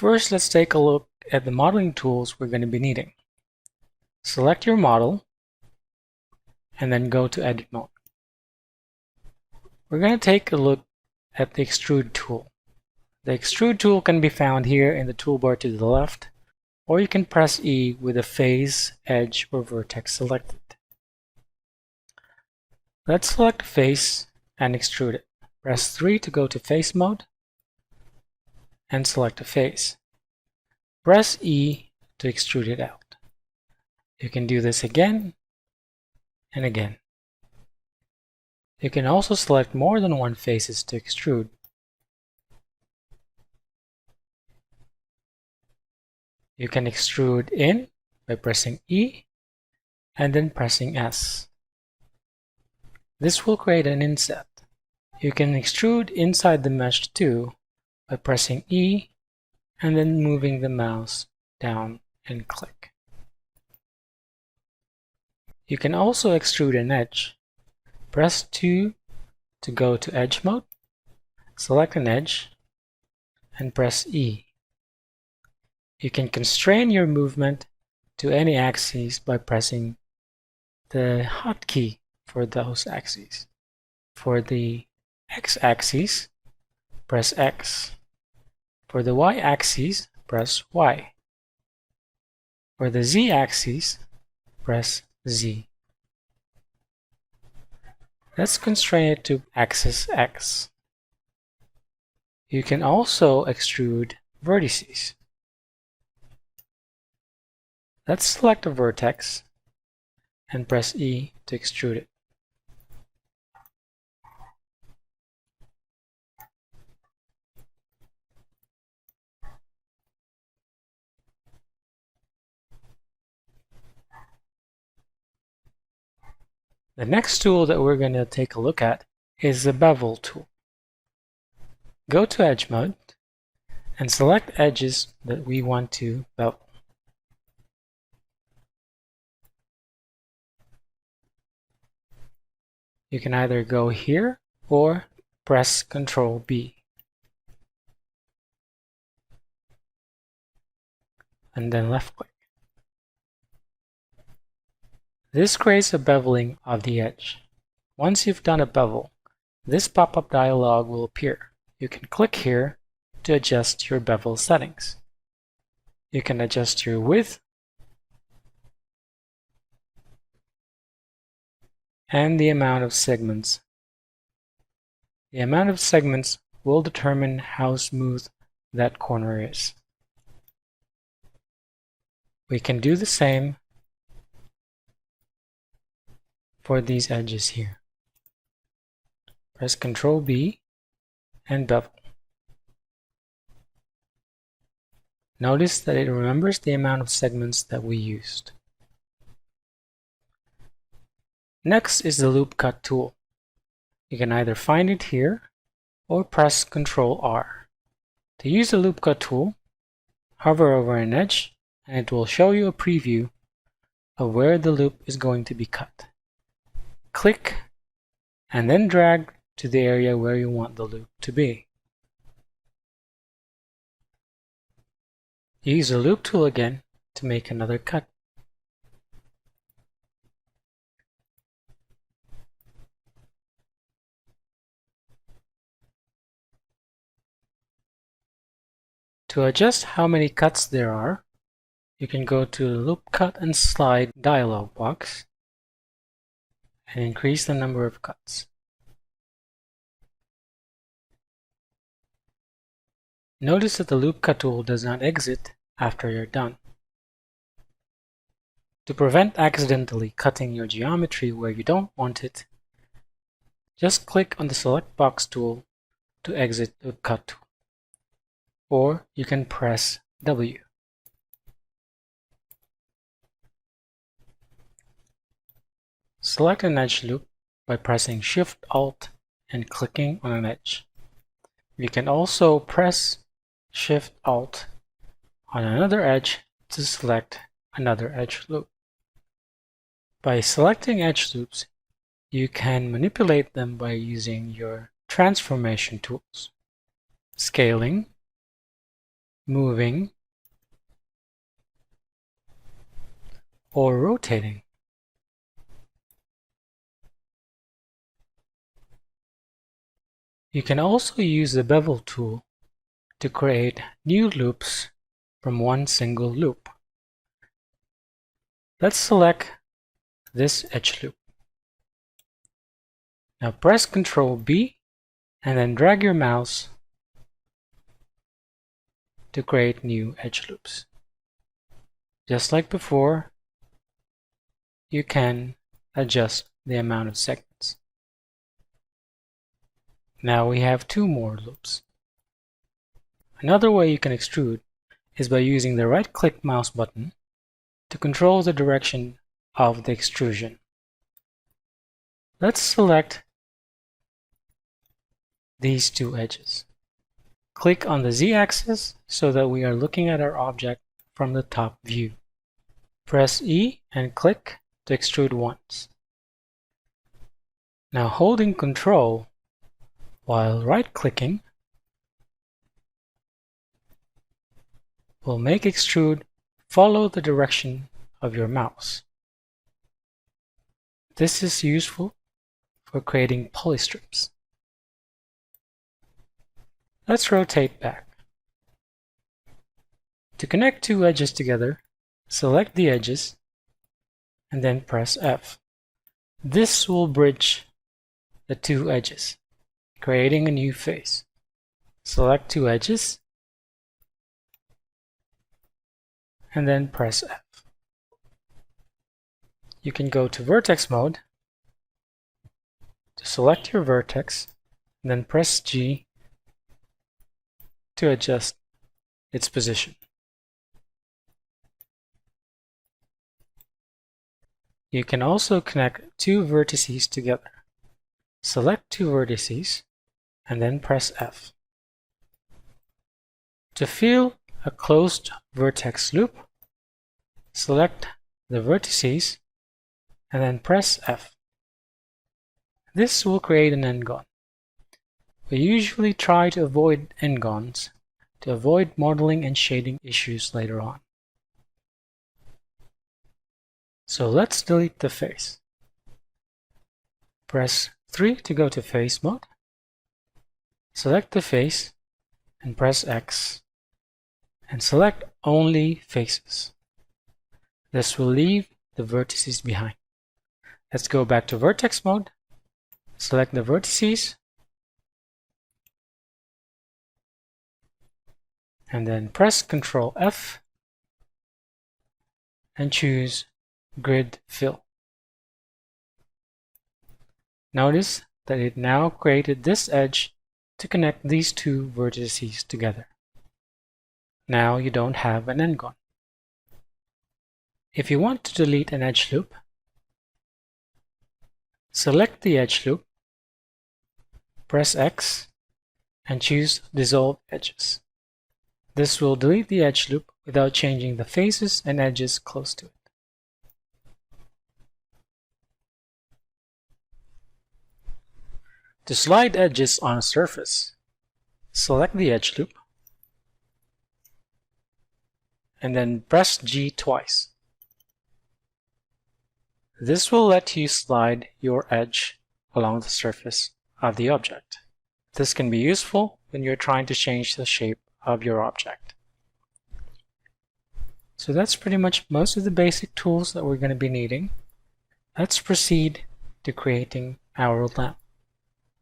First, let's take a look at the modeling tools we're going to be needing. Select your model and then go to Edit Mode. We're going to take a look at the Extrude tool. The Extrude tool can be found here in the toolbar to the left, or you can press E with a face, edge, or vertex selected. Let's select face and extrude it. Press 3 to go to face mode and select a face. Press E to extrude it out. You can do this again and again. You can also select more than one faces to extrude. You can extrude in by pressing E and then pressing S. This will create an inset. You can extrude inside the mesh too by pressing E and then moving the mouse down and click. You can also extrude an edge. Press 2 to go to edge mode, select an edge, and press E. You can constrain your movement to any axes by pressing the hotkey for those axes. For the x-axis, press X. For the y-axis, press Y. For the z-axis, press Z. Let's constrain it to axis X. You can also extrude vertices. Let's select a vertex and press E to extrude it. The next tool that we're going to take a look at is the bevel tool. Go to Edge Mode and select edges that we want to bevel. You can either go here or press Ctrl B. And then left click. This creates a beveling of the edge. Once you've done a bevel, this pop-up dialog will appear. You can click here to adjust your bevel settings. You can adjust your width and the amount of segments. The amount of segments will determine how smooth that corner is. We can do the same for these edges here. Press Ctrl B and bevel. Notice that it remembers the amount of segments that we used. Next is the Loop Cut tool. You can either find it here or press Ctrl R. To use the Loop Cut tool, hover over an edge and it will show you a preview of where the loop is going to be cut. Click and then drag to the area where you want the loop to be. Use the Loop tool again to make another cut. To adjust how many cuts there are, you can go to the Loop Cut and Slide dialog box and increase the number of cuts. Notice that the Loop Cut tool does not exit after you're done. To prevent accidentally cutting your geometry where you don't want it, just click on the Select Box tool to exit the Cut tool. Or you can press W. Select an edge loop by pressing Shift+Alt and clicking on an edge. You can also press Shift+Alt on another edge to select another edge loop. By selecting edge loops, you can manipulate them by using your transformation tools: scaling, moving, or rotating. You can also use the bevel tool to create new loops from one single loop. Let's select this edge loop. Now press Ctrl B and then drag your mouse to create new edge loops. Just like before, you can adjust the amount of segments. Now we have 2 more loops. Another way you can extrude is by using the right-click mouse button to control the direction of the extrusion. Let's select these 2 edges. Click on the Z-axis so that we are looking at our object from the top view. Press E and click to extrude once. Now holding Ctrl while right-clicking will make extrude follow the direction of your mouse. This is useful for creating polystrips. Let's rotate back. To connect 2 edges together, select the edges and then press F. This will bridge the 2 edges, creating a new face. Select 2 edges and then press F. You can go to vertex mode to select your vertex and then press G to adjust its position. You can also connect 2 vertices together. Select 2 vertices and then press F. To fill a closed vertex loop, select the vertices and then press F. This will create an n-gon. We usually try to avoid n-gons to avoid modeling and shading issues later on. So let's delete the face. Press 3 to go to face mode. Select the face and press X and select only faces. This will leave the vertices behind. Let's go back to vertex mode. Select the vertices and then press Ctrl F and choose Grid Fill. Notice that it now created this edge to connect these 2 vertices together. Now you don't have an n-gon. If you want to delete an edge loop, select the edge loop, press X, and choose Dissolve Edges. This will delete the edge loop without changing the faces and edges close to it. To slide edges on a surface, select the edge loop and then press G twice. This will let you slide your edge along the surface of the object. This can be useful when you're trying to change the shape of your object. So that's pretty much most of the basic tools that we're going to be needing. Let's proceed to creating our lamp.